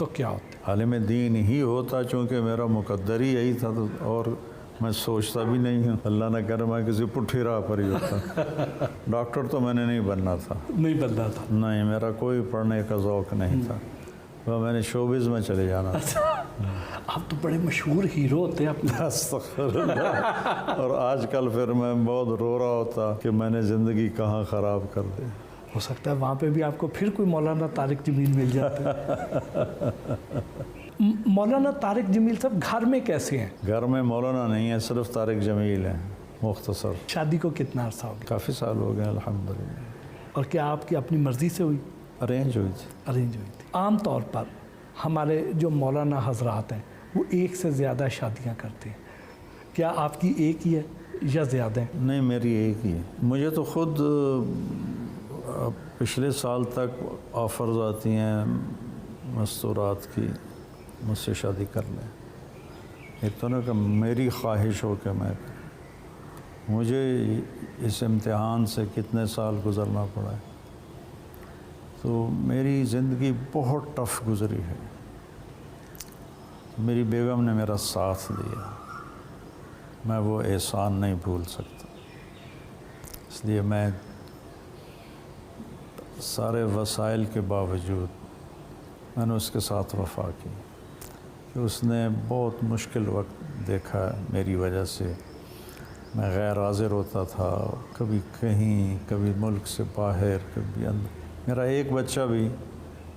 تو کیا ہوتے؟ عالم دین ہی ہوتا، چونکہ میرا مقدر ہی یہی تھا، تو اور میں سوچتا بھی نہیں ہوں، اللہ نہ کرے میں کسی پٹھی راہ پر ہی ہوتا۔ ڈاکٹر تو میں نے نہیں بننا تھا، نہیں بننا تھا؟ نہیں، میرا کوئی پڑھنے کا ذوق نہیں تھا، وہ میں نے شوبز میں چلے جانا تھا۔ آپ تو بڑے مشہور ہیرو ہوتے ہیں اپنے۔ استغفر اللہ۔ اور آج کل پھر میں بہت رو رہا ہوتا کہ میں نے زندگی کہاں خراب کر دی۔ ہو سکتا ہے وہاں پہ بھی آپ کو پھر کوئی مولانا طارق جمیل مل جاتا ہے۔ مولانا طارق جمیل صاحب گھر میں کیسے ہیں؟ گھر میں مولانا نہیں ہے، صرف طارق جمیل ہے، مختصر۔ شادی کو کتنا عرصہ ہو گیا؟ کافی سال ہو گئے الحمدللہ۔ اور کیا آپ کی اپنی مرضی سے ہوئی؟ ارینج ہوئی تھی۔ ارینج ہوئی تھی۔ عام طور پر ہمارے جو مولانا حضرات ہیں وہ ایک سے زیادہ شادیاں کرتے ہیں، کیا آپ کی ایک ہی ہے یا زیادہ ہے؟ نہیں، میری ایک ہی ہے۔ مجھے تو خود پچھلے سال تک آفرز آتی ہیں مستورات کی، مجھ سے شادی کر لیں۔ ایک تو نا کہ میری خواہش ہو کہ مجھے اس امتحان سے کتنے سال گزرنا پڑا ہے، تو میری زندگی بہت ٹف گزری ہے۔ میری بیگم نے میرا ساتھ دیا، میں وہ احسان نہیں بھول سکتا، اس لیے میں سارے وسائل کے باوجود میں نے اس کے ساتھ وفا کی، کہ اس نے بہت مشکل وقت دیکھا ہے میری وجہ سے۔ میں غیر حاضر ہوتا تھا، کبھی کہیں، کبھی ملک سے باہر، کبھی اندر۔ میرا ایک بچہ بھی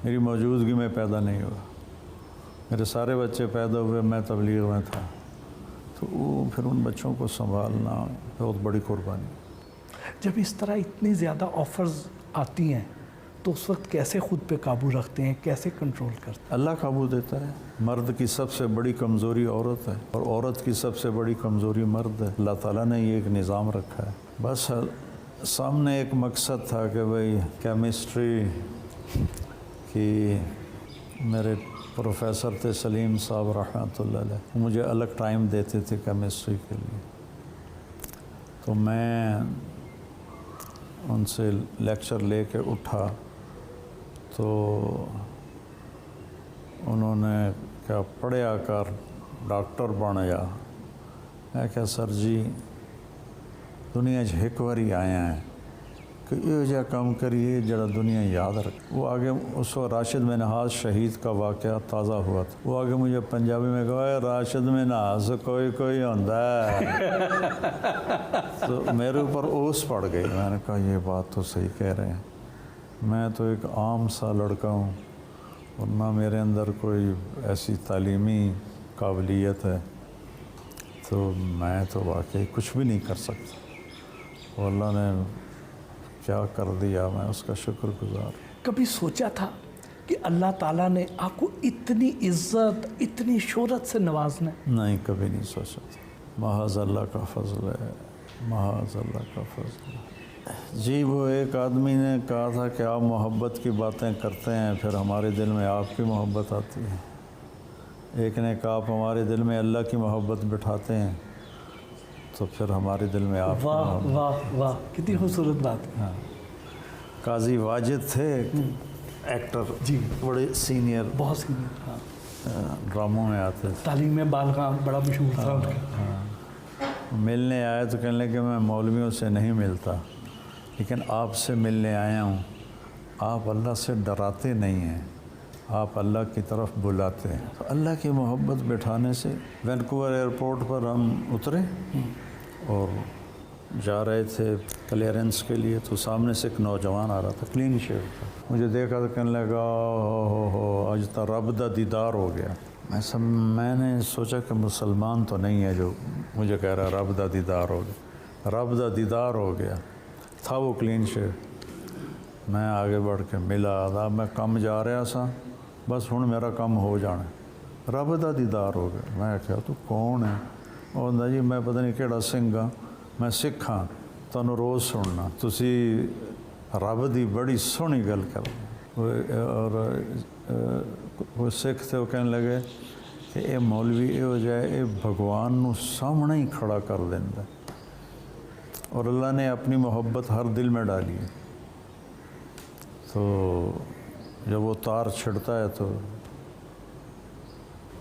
میری موجودگی میں پیدا نہیں ہوا، میرے سارے بچے پیدا ہوئے میں تبلیغ میں تھا، تو پھر ان بچوں کو سنبھالنا بہت بڑی قربانی۔ جب اس طرح اتنی زیادہ آفرز آتی ہیں تو اس وقت کیسے خود پہ قابو رکھتے ہیں، کیسے کنٹرول کرتے ہیں؟ اللہ قابو دیتا ہے۔ مرد کی سب سے بڑی کمزوری عورت ہے، اور عورت کی سب سے بڑی کمزوری مرد ہے۔ اللہ تعالیٰ نے یہ ایک نظام رکھا ہے۔ بس سامنے ایک مقصد تھا کہ بھئی کیمسٹری کی، میرے پروفیسر تھے سلیم صاحب رحمۃ اللہ علیہ، مجھے الگ ٹائم دیتے تھے کیمسٹری کے لیے، تو میں ان سے لیکچر لے کے اٹھا تو انہوں نے کیا پڑھیا کر ڈاکٹر بن جا۔ میں کہا سر جی دنیا ایک واری آیا ہے کہ یہ جا کام کریے جڑا دنیا یاد رکھ۔ وہ آگے اس وقت راشد منہاج شہید کا واقعہ تازہ ہوا تھا، وہ آگے مجھے پنجابی میں کہا اے راشد منہاج کوئی کوئی ہوتا ہے، تو میرے اوپر اوس پڑ گئی۔ میں نے کہا یہ بات تو صحیح کہہ رہے ہیں، میں تو ایک عام سا لڑکا ہوں، اور نہ میرے اندر کوئی ایسی تعلیمی قابلیت ہے، تو میں تو واقعی کچھ بھی نہیں کر سکتا۔ اور اللہ نے کیا کر دیا، میں اس کا شکر گزار۔ کبھی سوچا تھا کہ اللہ تعالیٰ نے آپ کو اتنی عزت، اتنی شہرت سے نوازنا ہے؟ نہیں، کبھی نہیں سوچا تھا۔ محض اللہ کا فضل ہے، محض اللہ کا فضل ہے۔ جی وہ ایک آدمی نے کہا تھا کہ آپ محبت کی باتیں کرتے ہیں پھر ہمارے دل میں آپ کی محبت آتی ہے۔ ایک نے کہا آپ ہمارے دل میں اللہ کی محبت بٹھاتے ہیں تو پھر ہمارے دل میں آپ کی محبت۔ واہ واہ واہ، کتنی خوبصورت بات ہے۔ ہاں، قاضی واجد تھے ایکٹر، جی بڑے سینئر، بہت سینئر، ہاں، ڈراموں میں آتے تھے۔ تعلیم بالغاں بڑا مشہور تھا ان کا۔ ہاں، ملنے آئے تو کہنے لگے میں مولویوں سے نہیں ملتا، لیکن آپ سے ملنے آیا ہوں۔ آپ اللہ سے ڈراتے نہیں ہیں، آپ اللہ کی طرف بلاتے ہیں۔ تو اللہ کی محبت بٹھانے سے وینکوور ایئرپورٹ پر ہم اترے اور جا رہے تھے کلیئرنس کے لیے، تو سامنے سے ایک نوجوان آ رہا تھا، کلین شیو تھا، مجھے دیکھا تو کہنے لگا ہو آج تو رب دا دیدار ہو گیا۔ میں نے سوچا کہ مسلمان تو نہیں ہے جو مجھے کہہ رہا رب دا دیدار ہو گیا، رب دا دیدار ہو گیا۔ تھا وہ کلین شیو۔ میں آگے بڑھ کے ملا، آدھا میں کم جا رہا سا، بس ہوں میرا کم ہو جانا، رب دا دیدار ہو گیا۔ میں کہا تو کون ہے؟ وہ کہندا جی میں پتہ نہیں کہڑا سنگھ ہاں، میں سکھ ہاں، تانوں روز سننا، تسی رب دی بڑی سونی گل کرتے۔ اور وہ سکھ تھے، وہ کہنے لگے کہ اے مولوی اے ہو جائے اے بھگوان نو سامنے ہی کھڑا کر دیندا، اور اللہ نے اپنی محبت ہر دل میں ڈالی ہے، تو جب وہ تار چھڑتا ہے تو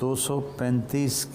235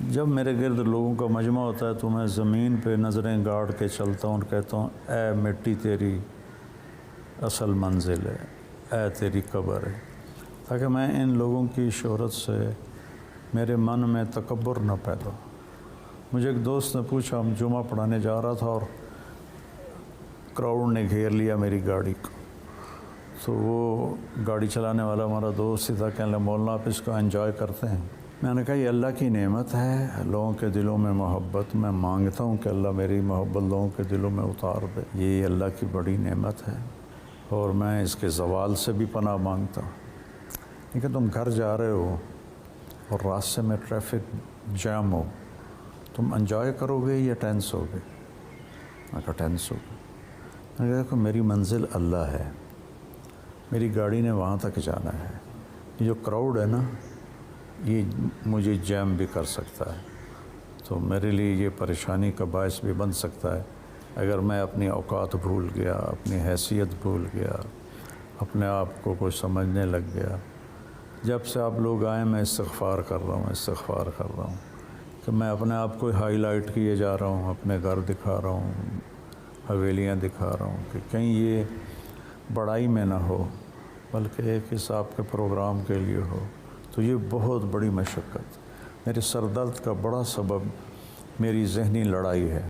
جب میرے گرد لوگوں کا مجمع ہوتا ہے تو میں زمین پہ نظریں گاڑ کے چلتا ہوں اور کہتا ہوں اے مٹی تیری اصل منزل ہے، اے تیری قبر ہے، تاکہ میں ان لوگوں کی شہرت سے میرے من میں تکبر نہ پیدا ہو۔ مجھے ایک دوست نے پوچھا، ہم جمعہ پڑھانے جا رہا تھا اور کراؤڈ نے گھیر لیا میری گاڑی کو، تو وہ گاڑی چلانے والا ہمارا دوست ہی تھا، کہنے لگا مولانا آپ اس کو انجوائے کرتے ہیں؟ میں نے کہا یہ اللہ کی نعمت ہے، لوگوں کے دلوں میں محبت، میں مانگتا ہوں کہ اللہ میری محبت لوگوں کے دلوں میں اتار دے، یہ اللہ کی بڑی نعمت ہے اور میں اس کے زوال سے بھی پناہ مانگتا ہوں۔ لیکن تم گھر جا رہے ہو اور راستے میں ٹریفک جام ہو، تم انجوائے کرو گے یا ٹینس ہو گے؟ میں کہا ٹینس ہو گے۔ میں نے کہا کہ میری منزل اللہ ہے، میری گاڑی نے وہاں تک جانا ہے، یہ جو کراؤڈ ہے نا یہ مجھے جیم بھی کر سکتا ہے، تو میرے لیے یہ پریشانی کا باعث بھی بن سکتا ہے اگر میں اپنی اوقات بھول گیا، اپنی حیثیت بھول گیا، اپنے آپ کو کچھ سمجھنے لگ گیا۔ جب سے آپ لوگ آئے میں استغفار کر رہا ہوں کہ میں اپنے آپ کو ہائی لائٹ کیے جا رہا ہوں، اپنے گھر دکھا رہا ہوں، حویلیاں دکھا رہا ہوں کہ کہیں یہ بڑائی میں نہ ہو بلکہ ایک حساب کے پروگرام کے لیے ہو۔ تو یہ بہت بڑی مشقت، میرے سر درد کا بڑا سبب میری ذہنی لڑائی ہے۔